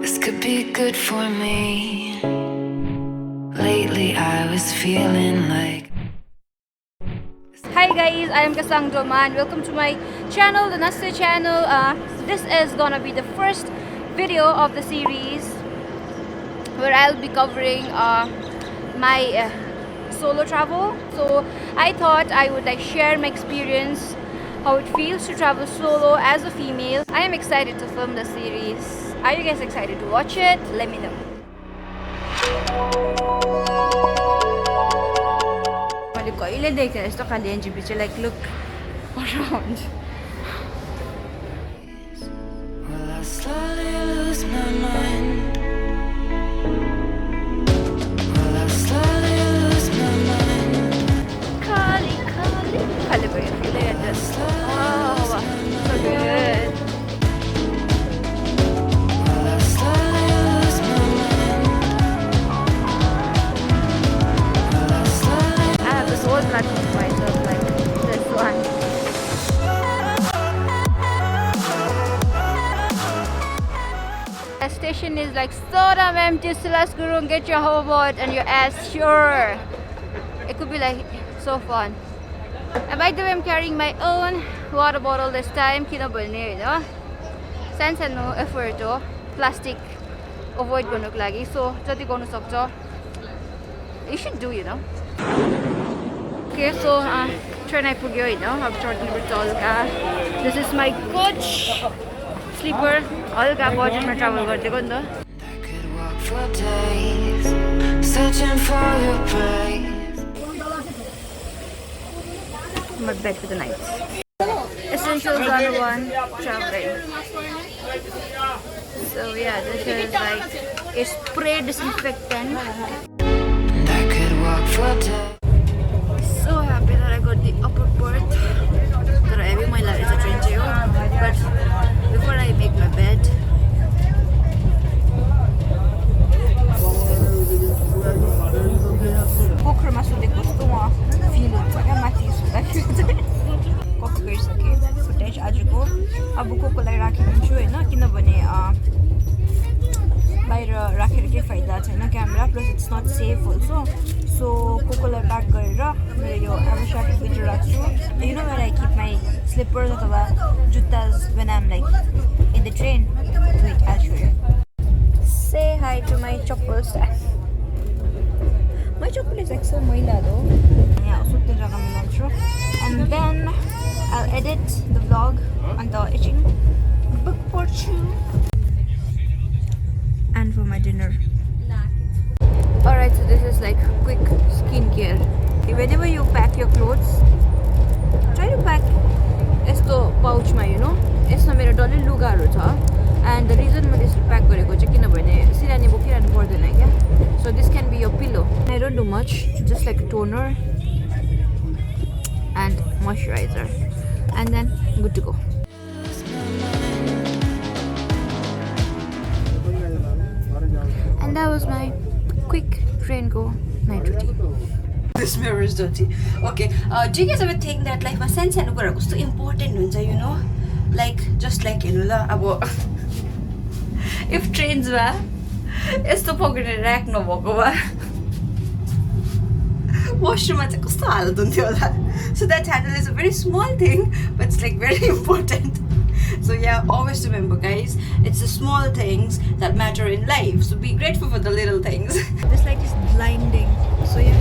This could be good for me. Lately I was feeling like. Hi guys, I am Kasang Doman. Welcome to my channel, the Nasa channel. This is gonna be the first video of the series where I'll be covering my solo travel. So I thought I would share my experience, how it feels to travel solo as a female. I am excited to film the series. Are you guys excited to watch it? Let me know. Like, look around. Will I slowly lose my mind? Will I slowly lose my mind? Kali. Kali ko yun. Look at this. Wow, so good. Will I slowly lose my mind? Will I slowly? I have this whole platform to myself, like this one. The station is like so damn empty. Siliguri, get your hoverboard and your ass, sure. It could be like so fun. And by the way, I'm carrying my own water bottle this time. Kinabulne, you know. Sense and no effort to plastic avoid garnuko लागि. So jati garnu sakcha, you should do, you know. Okay, so train आइपुग्यो, you know. अब चढ्नुपर्छ हल्का. This is my coach sleeper. हल्का बजेटमा travel गरिदिएको नि त. I could walk for days, searching for your praise. My bed for the night. Essentials 101 traveling. So yeah, this is like a spray disinfectant. And I could walk for days. So happy that I got the upper berth. That I have my life is a train too. But before I make my bed, पोखरमा सुतेको जस्तो म fill हुन्छ क्या माथि सुत्दाखेरि चाहिँ coffee गरिसकेँ footage आजको अब कोकोलाई राखिदिन्छु होइन किनभने बाहिर राखेर केही फाइदा छैन camera plus it's not safe also so कोकोलाई प्याक गरेर मेरो यो एमोसाभित्र राख्छु you know where I keep my slippers अथवा जुत्ताज when I'm like in the train wait I show you say hi to my चप्पल stack My chocolate is like so moila though. Yeah, sutte jaga milanchu. And then I'll edit the vlog on the itching book fortune. And for my dinner. Alright, so this is like quick skincare. Whenever you pack your clothes, try to pack esto pouch ma, you know. Esma mero डल्लै लुगाहरु छ. And the reason I pack gareko चाहिँ किनभने सिरानी बोकिरहनु पर्दैन क्या. So this can be your pillow. I don't do much, just like a toner and moisturizer, and then good to go. And that was my quick train go night routine. This mirror is dirty. Okay, do you guys ever think that like my sense and gura so important huncha, you know? Like just like you know abo if trains were यस्तो pocket rack नभएको भए वासरुममा चाहिँ कस्तो हालत हुन्थ्यो होला so that handle is a very small thing but it's like very important. So yeah, always remember guys, it's the small things that matter in life, so be grateful for the little things. This light is blinding, so yeah.